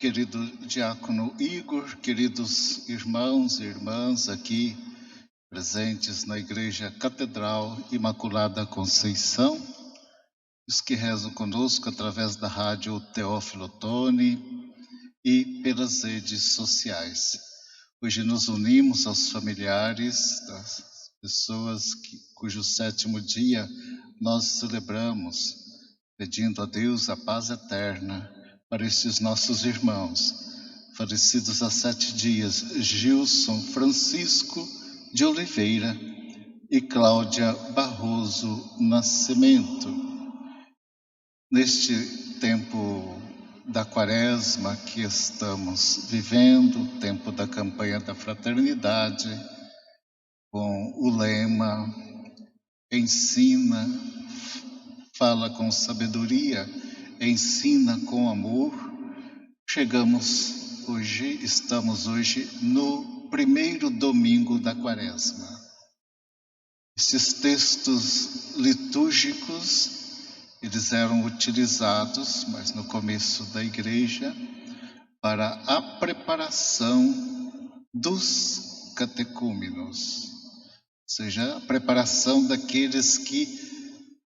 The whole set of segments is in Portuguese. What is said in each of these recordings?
querido diácono Igor, queridos irmãos e irmãs aqui presentes na Igreja Catedral Imaculada Conceição, os que rezam conosco através da rádio Teófilo Otoni e pelas redes sociais. Hoje nos unimos aos familiares das pessoas cujo 7º dia nós celebramos, pedindo a Deus a paz eterna para estes nossos irmãos, falecidos há 7 dias, Gilson Francisco de Oliveira e Cláudia Barroso Nascimento. Neste tempo da Quaresma que estamos vivendo, tempo da campanha da fraternidade, com o lema ensina, fala com sabedoria, ensina com amor, estamos hoje no primeiro domingo da Quaresma. Esses textos litúrgicos, eles eram utilizados, mas no começo da igreja, para a preparação dos catecúmenos, ou seja, a preparação daqueles que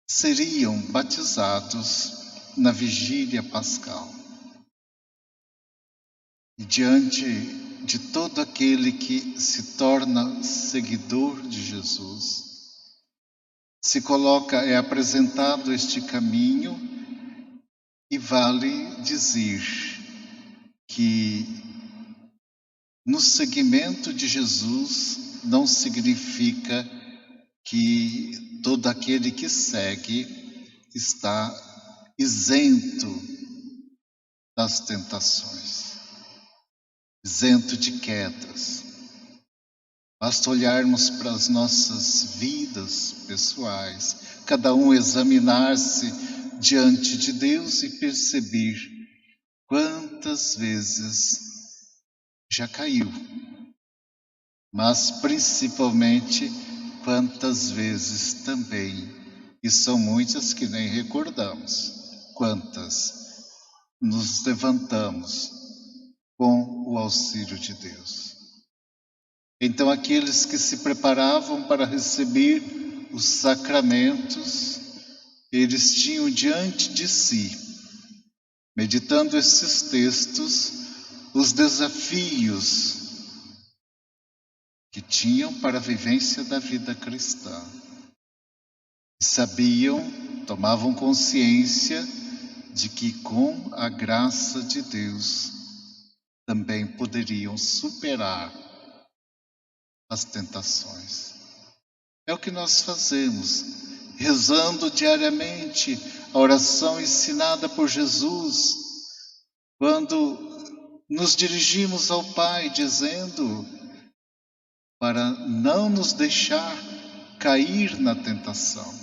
seriam batizados na vigília pascal. E diante de todo aquele que se torna seguidor de Jesus, é apresentado este caminho, e vale dizer que no seguimento de Jesus não significa que todo aquele que segue está isento das tentações, isento de quedas. Basta olharmos para as nossas vidas pessoais, cada um examinar-se diante de Deus e perceber quantas vezes já caiu, mas principalmente quantas vezes também, e são muitas que nem recordamos, quantas nos levantamos com o auxílio de Deus. Então aqueles que se preparavam para receber os sacramentos, eles tinham diante de si, meditando esses textos, os desafios que tinham para a vivência da vida cristã. Sabiam, tomavam consciência de que com a graça de Deus também poderiam superar as tentações. É o que nós fazemos, rezando diariamente a oração ensinada por Jesus, quando nos dirigimos ao Pai, dizendo para não nos deixar cair na tentação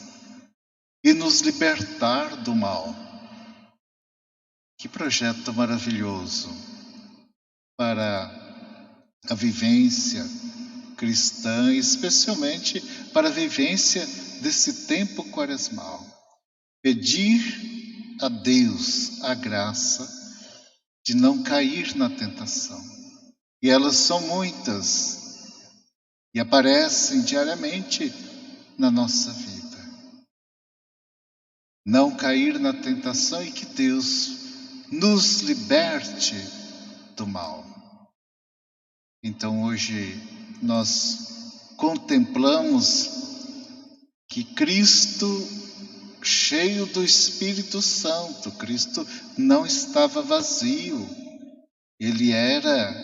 e nos libertar do mal. Que projeto maravilhoso para a vivência cristã, especialmente para a vivência desse tempo quaresmal. Pedir a Deus a graça de não cair na tentação. E elas são muitas e aparecem diariamente na nossa vida. Não cair na tentação e que Deus nos liberte do mal. Então hoje nós contemplamos que Cristo, cheio do Espírito Santo, Cristo não estava vazio, Ele era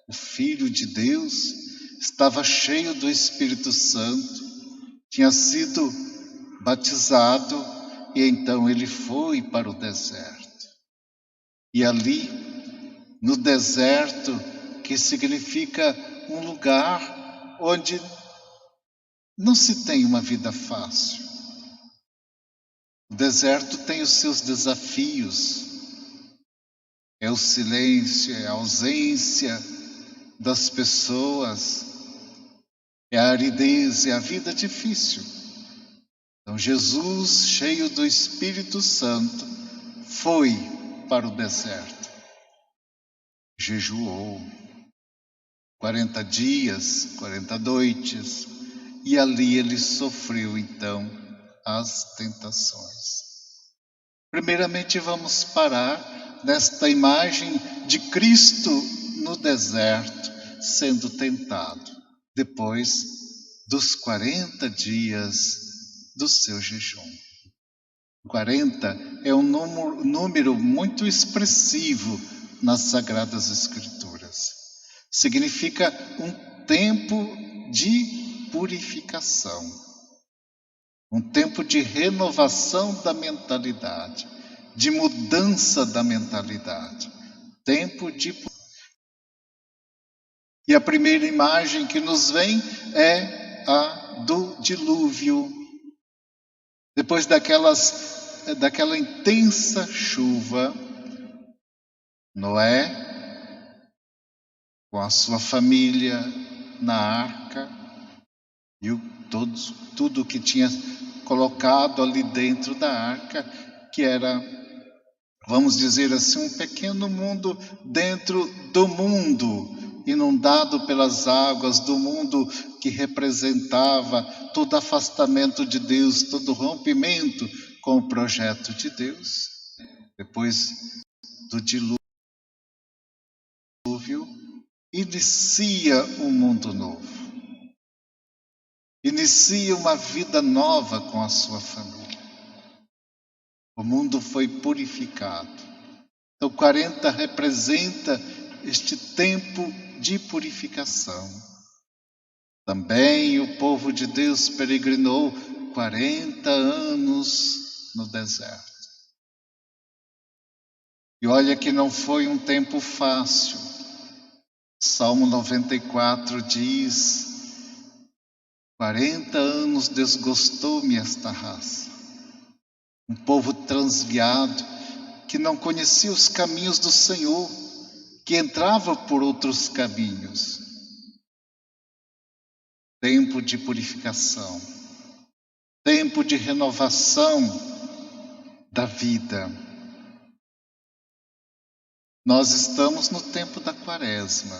o Filho de Deus, estava cheio do Espírito Santo, tinha sido batizado e então Ele foi para o deserto. E ali, no deserto, que significa um lugar onde não se tem uma vida fácil. O deserto tem os seus desafios. É o silêncio, é a ausência das pessoas, é a aridez, é a vida difícil. Então Jesus, cheio do Espírito Santo, foi para o deserto. jejuou 40 dias, 40 noites, e ali ele sofreu então as tentações. Primeiramente vamos parar nesta imagem de Cristo no deserto, sendo tentado, depois dos 40 dias do seu jejum. 40 é um número muito expressivo nas Sagradas Escrituras. Significa um tempo de purificação, um tempo de renovação da mentalidade, de mudança da mentalidade, tempo de... E a primeira imagem que nos vem é a do dilúvio. Depois daquela intensa chuva, Noé, com a sua família na arca, e tudo que tinha colocado ali dentro da arca, que era, vamos dizer assim, um pequeno mundo dentro do mundo, inundado pelas águas do mundo que representava todo afastamento de Deus, todo rompimento com o projeto de Deus. Depois do dilúvio, inicia um mundo novo. Inicia uma vida nova com a sua família. O mundo foi purificado. Então 40 representa este tempo de purificação. Também o povo de Deus peregrinou 40 anos no deserto. E olha que não foi um tempo fácil. Salmo 94 diz: 40 anos desgostou-me esta raça. Um povo transviado, que não conhecia os caminhos do Senhor, que entrava por outros caminhos. Tempo de purificação, tempo de renovação da vida. Nós estamos no tempo da Quaresma.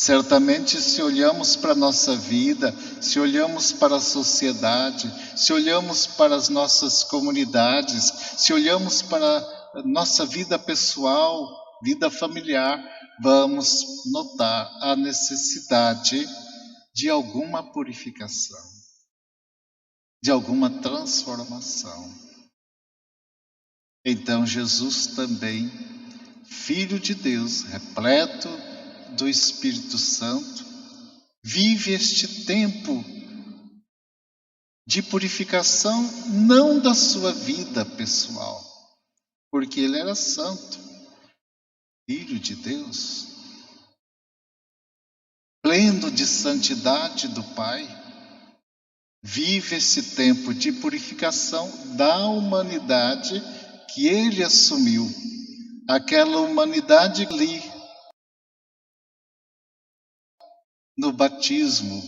Certamente, se olhamos para a nossa vida, se olhamos para a sociedade, se olhamos para as nossas comunidades, se olhamos para a nossa vida pessoal, vida familiar, vamos notar a necessidade de alguma purificação, de alguma transformação. Então Jesus também, Filho de Deus, repleto do Espírito Santo, vive este tempo de purificação, não da sua vida pessoal, porque ele era santo, Filho de Deus, pleno de santidade do Pai, vive esse tempo de purificação da humanidade que ele assumiu, aquela humanidade ali, no batismo,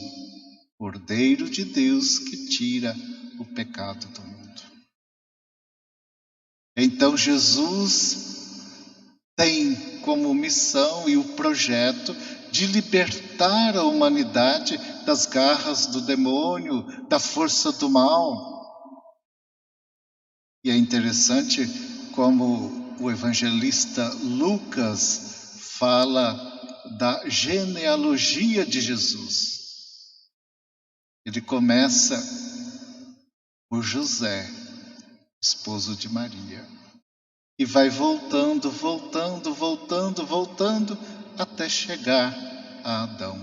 Cordeiro de Deus que tira o pecado do mundo. Então Jesus tem como missão e o projeto de libertar a humanidade das garras do demônio, da força do mal. E é interessante como o evangelista Lucas fala da genealogia de Jesus. Ele começa por José, esposo de Maria, e vai voltando, até chegar a Adão.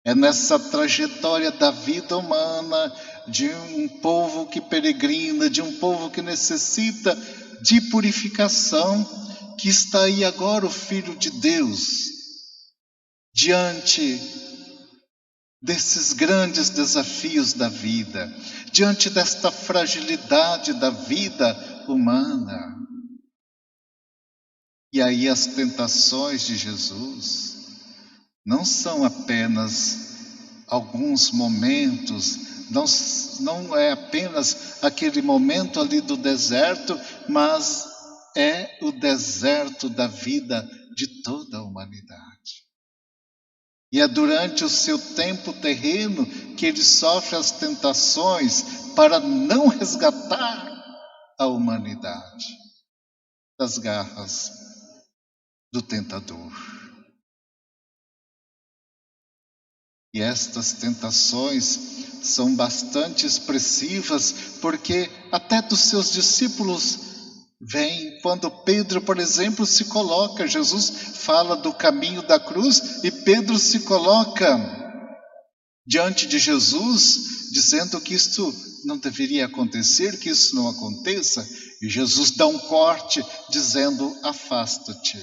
É nessa trajetória da vida humana, de um povo que peregrina, de um povo que necessita de purificação, que está aí agora o Filho de Deus, diante desses grandes desafios da vida, diante desta fragilidade da vida humana. E aí as tentações de Jesus não são apenas alguns momentos, não é apenas aquele momento ali do deserto, mas é o deserto da vida de toda a humanidade. E é durante o seu tempo terreno que ele sofre as tentações para não resgatar a humanidade das garras do tentador. E estas tentações são bastante expressivas, porque até dos seus discípulos vem quando Pedro, por exemplo, se coloca. Jesus fala do caminho da cruz e Pedro se coloca diante de Jesus, dizendo que isto não deveria acontecer, que isso não aconteça. E Jesus dá um corte, dizendo: afasta-te,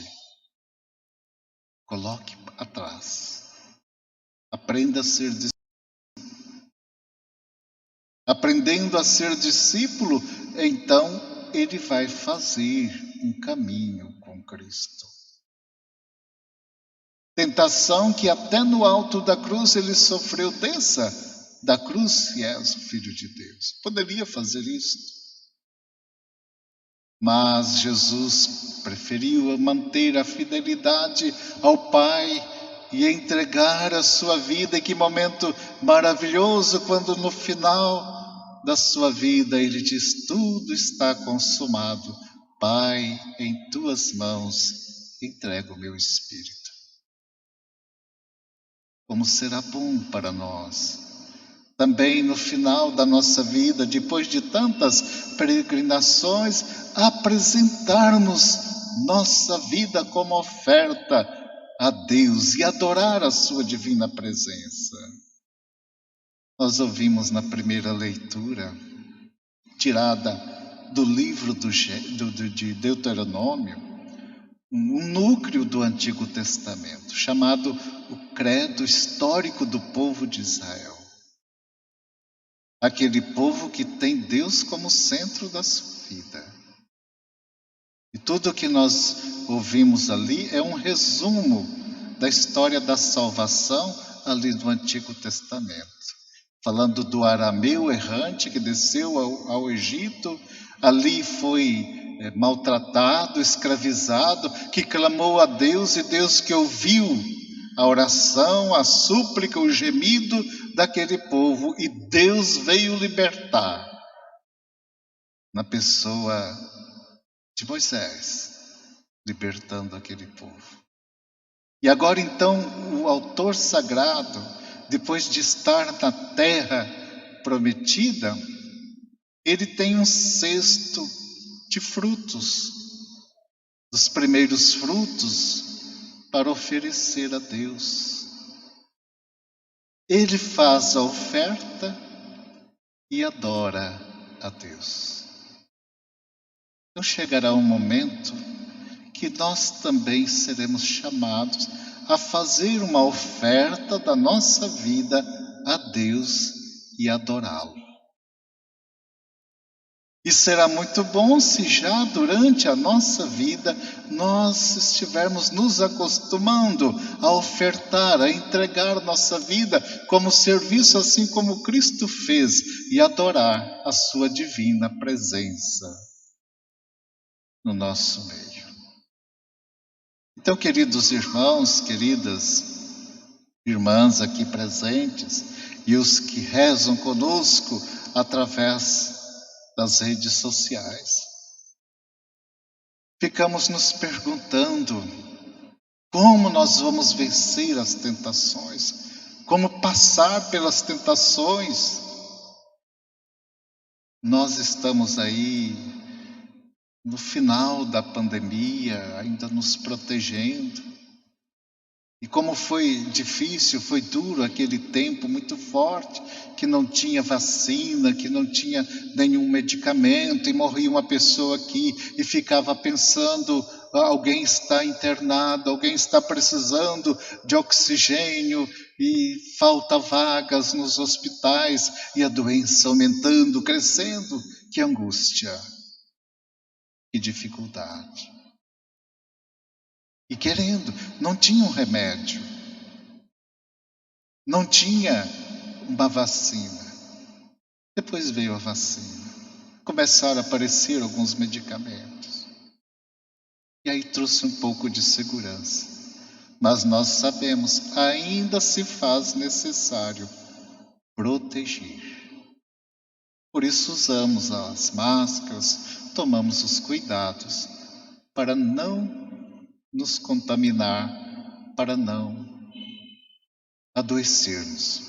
coloque atrás. Aprenda a ser discípulo. Aprendendo a ser discípulo, então ele vai fazer um caminho com Cristo. Tentação que até no alto da cruz ele sofreu. Desça da cruz se és o Filho de Deus. Poderia fazer isso. Mas Jesus preferiu manter a fidelidade ao Pai e entregar a sua vida. E que momento maravilhoso quando no final da sua vida ele diz: tudo está consumado. Pai, em tuas mãos entrego o meu espírito. Como será bom para nós, também no final da nossa vida, depois de tantas peregrinações, apresentarmos nossa vida como oferta a Deus e adorar a sua divina presença. Nós ouvimos na primeira leitura, tirada do livro de Deuteronômio, um núcleo do Antigo Testamento, chamado o credo histórico do povo de Israel. Aquele povo que tem Deus como centro da sua vida. E tudo o que nós ouvimos ali é um resumo da história da salvação ali do Antigo Testamento. Falando do arameu errante que desceu ao Egito, ali foi maltratado, escravizado, que clamou a Deus e Deus que ouviu a oração, a súplica, o gemido daquele povo, e Deus veio libertar na pessoa de Moisés, libertando aquele povo. E agora então o autor sagrado, depois de estar na terra prometida, ele tem um cesto de frutos, dos primeiros frutos, para oferecer a Deus. Ele faz a oferta e adora a Deus. Então chegará um momento que nós também seremos chamados a fazer uma oferta da nossa vida a Deus e adorá-lo. E será muito bom se já durante a nossa vida nós estivermos nos acostumando a ofertar, a entregar nossa vida como serviço, assim como Cristo fez, e adorar a sua divina presença no nosso meio. Então, queridos irmãos, queridas irmãs aqui presentes, e os que rezam conosco através das redes sociais, ficamos nos perguntando como nós vamos vencer as tentações, como passar pelas tentações. Nós estamos aí no final da pandemia, ainda nos protegendo. E como foi difícil, foi duro aquele tempo muito forte, que não tinha vacina, que não tinha nenhum medicamento, e morria uma pessoa aqui e ficava pensando: alguém está internado, alguém está precisando de oxigênio e falta vagas nos hospitais, e a doença aumentando, crescendo. Que angústia, que dificuldade. E querendo, não tinha um remédio, não tinha uma vacina. Depois veio a vacina, começaram a aparecer alguns medicamentos. aí trouxe um pouco de segurança. Mas nós sabemos, ainda se faz necessário proteger. Por isso usamos as máscaras, tomamos os cuidados para não nos contaminar, para não adoecermos.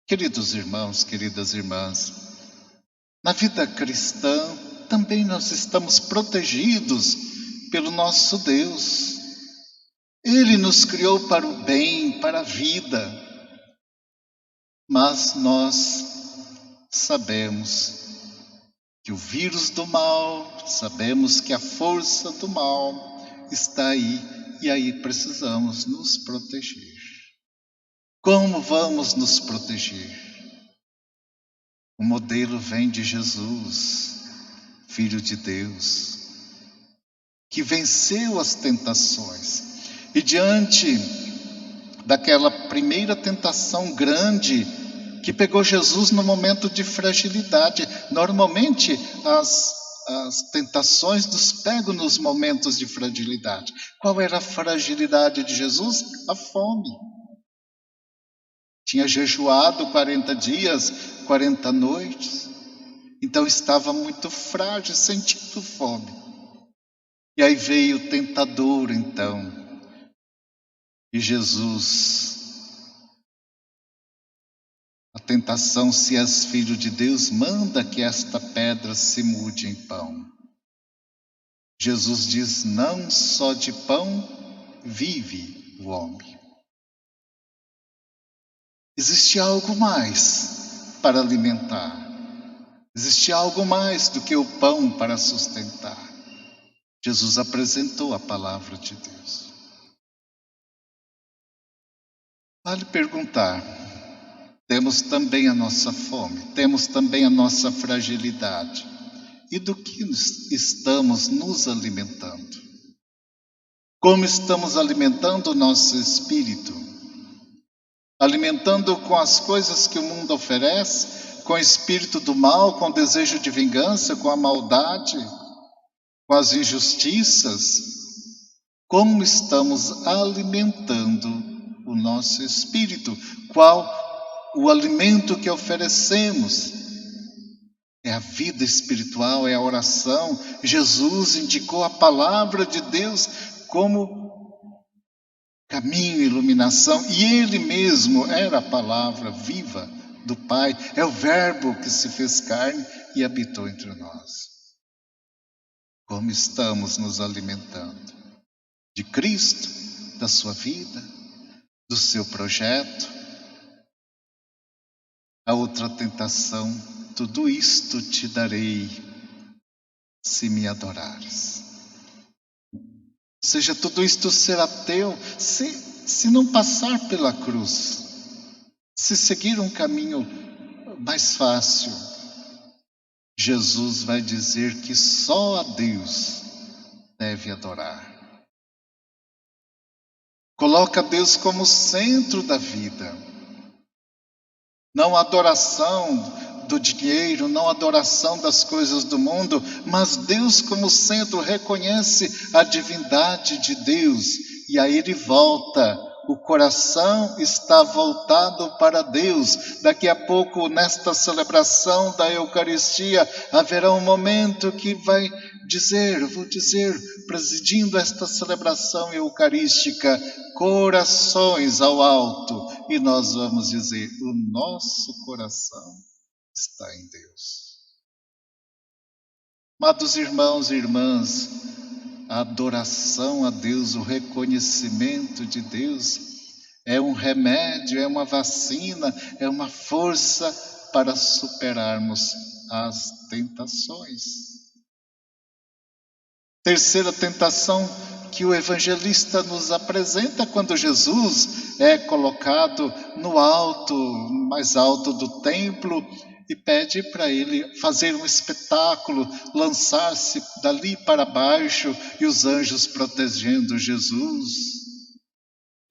Queridos irmãos, queridas irmãs, na vida cristã também nós estamos protegidos pelo nosso Deus. Ele nos criou para o bem, para a vida, mas nós sabemos que o vírus do mal, sabemos que a força do mal está aí, e aí precisamos nos proteger. Como vamos nos proteger? O modelo vem de Jesus, Filho de Deus, que venceu as tentações. E diante daquela primeira tentação grande, que pegou Jesus no momento de fragilidade. Normalmente as tentações nos pegam nos momentos de fragilidade. Qual era a fragilidade de Jesus? A fome. Tinha jejuado 40 dias, 40 noites. Então estava muito frágil, sentindo fome. E aí veio o tentador, então. E Jesus, a tentação, se és filho de Deus, manda que esta pedra se mude em pão. Jesus diz, não só de pão vive o homem. Existe algo mais para alimentar. Existe algo mais do que o pão para sustentar. Jesus apresentou a palavra de Deus. Vale perguntar, temos também a nossa fome, temos também a nossa fragilidade. E do que estamos nos alimentando? Como estamos alimentando o nosso espírito? Alimentando com as coisas que o mundo oferece, com o espírito do mal, com o desejo de vingança, com a maldade, com as injustiças? Como estamos alimentando o nosso espírito? Qual o alimento que oferecemos? É a vida espiritual, é a oração. Jesus indicou a palavra de Deus como caminho, iluminação, e Ele mesmo era a palavra viva do Pai, é o Verbo que se fez carne e habitou entre nós. Como estamos nos alimentando? De Cristo, da sua vida, do seu projeto? A outra tentação, tudo isto te darei se me adorares. Ou seja, tudo isto será teu se não passar pela cruz, se seguir um caminho mais fácil. Jesus vai dizer que só a Deus deve adorar. Coloca Deus como centro da vida. Não a adoração do dinheiro, não a adoração das coisas do mundo, mas Deus como centro, reconhece a divindade de Deus. E aí ele volta, o coração está voltado para Deus. Daqui a pouco, nesta celebração da Eucaristia, haverá um momento que vai dizer, vou dizer, presidindo esta celebração eucarística, corações ao alto. E nós vamos dizer, o nosso coração está em Deus. Amados irmãos e irmãs, a adoração a Deus, o reconhecimento de Deus é um remédio, é uma vacina, é uma força para superarmos as tentações. Terceira tentação que o evangelista nos apresenta quando Jesus é colocado no alto, mais alto do templo, e pede para ele fazer um espetáculo, lançar-se dali para baixo e os anjos protegendo Jesus.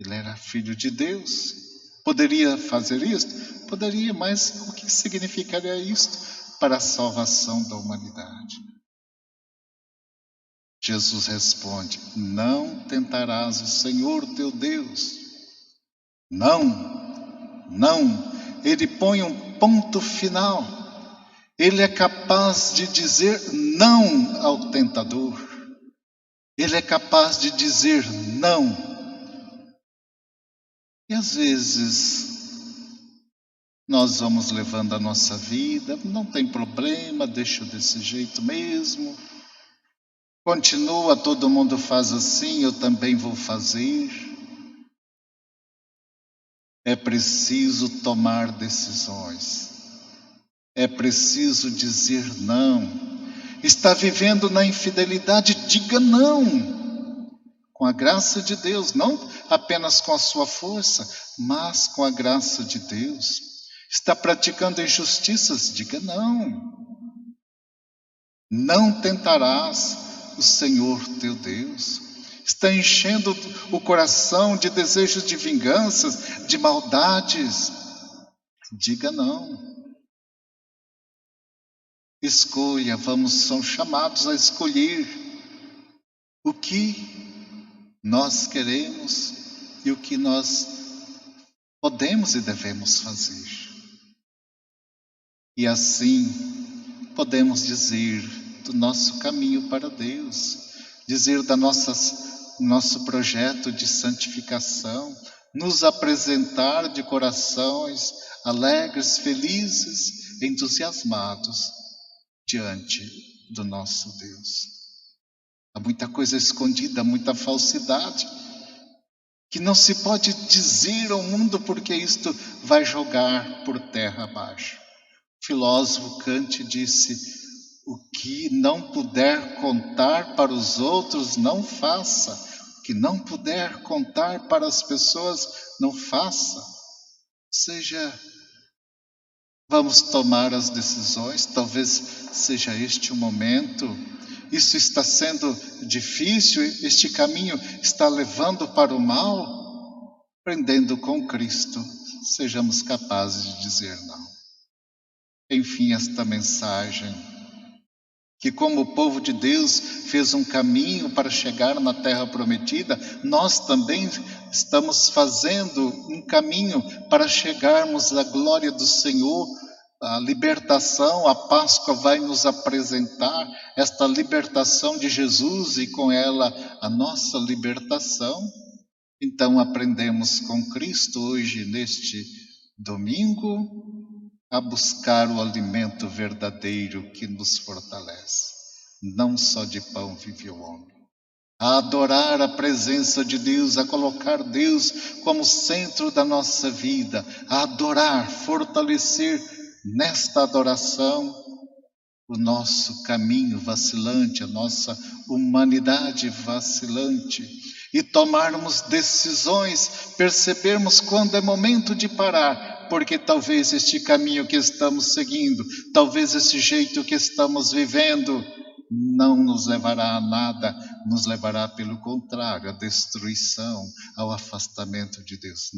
Ele era filho de Deus. Poderia fazer isto? Poderia, mas o que significaria isto para a salvação da humanidade? Jesus responde: não tentarás o Senhor teu Deus. Não, não. Ele põe um ponto final. Ele é capaz de dizer não ao tentador. Ele é capaz de dizer não. E às vezes nós vamos levando a nossa vida, não tem problema, deixa desse jeito mesmo. Continua, todo mundo faz assim, eu também vou fazer. É preciso tomar decisões. É preciso dizer não. Está vivendo na infidelidade, diga não. Com a graça de Deus, não apenas com a sua força, mas com a graça de Deus. Está praticando injustiças, diga não. Não tentarás o Senhor teu Deus. Está enchendo o coração de desejos de vinganças, de maldades. Diga não. Escolha, somos chamados a escolher o que nós queremos e o que nós podemos e devemos fazer. E assim podemos dizer do nosso caminho para Deus, dizer da nosso projeto de santificação, nos apresentar de corações alegres, felizes, entusiasmados diante do nosso Deus. Há muita coisa escondida, muita falsidade, que não se pode dizer ao mundo porque isto vai jogar por terra abaixo. O filósofo Kant disse: o que não puder contar para os outros, não faça. O que não puder contar para as pessoas, não faça. Ou seja, vamos tomar as decisões, talvez seja este o momento. Isso está sendo difícil, este caminho está levando para o mal. Aprendendo com Cristo, sejamos capazes de dizer não. Enfim, esta mensagem, que como o povo de Deus fez um caminho para chegar na terra prometida, nós também estamos fazendo um caminho para chegarmos à glória do Senhor. A libertação, a Páscoa vai nos apresentar esta libertação de Jesus e com ela a nossa libertação. Então aprendemos com Cristo hoje, neste domingo, a buscar o alimento verdadeiro que nos fortalece. Não só de pão vive o homem. A adorar a presença de Deus, a colocar Deus como centro da nossa vida, a adorar, fortalecer nesta adoração o nosso caminho vacilante, a nossa humanidade vacilante, e tomarmos decisões, percebermos quando é momento de parar, porque talvez este caminho que estamos seguindo, talvez esse jeito que estamos vivendo, não nos levará a nada, nos levará pelo contrário, à destruição, ao afastamento de Deus.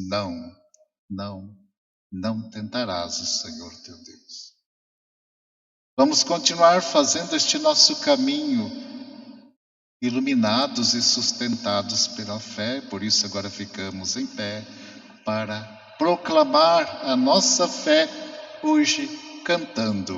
Não tentarás o Senhor teu Deus. Vamos continuar fazendo este nosso caminho, iluminados e sustentados pela fé. Por isso agora ficamos em pé para proclamar a nossa fé hoje cantando.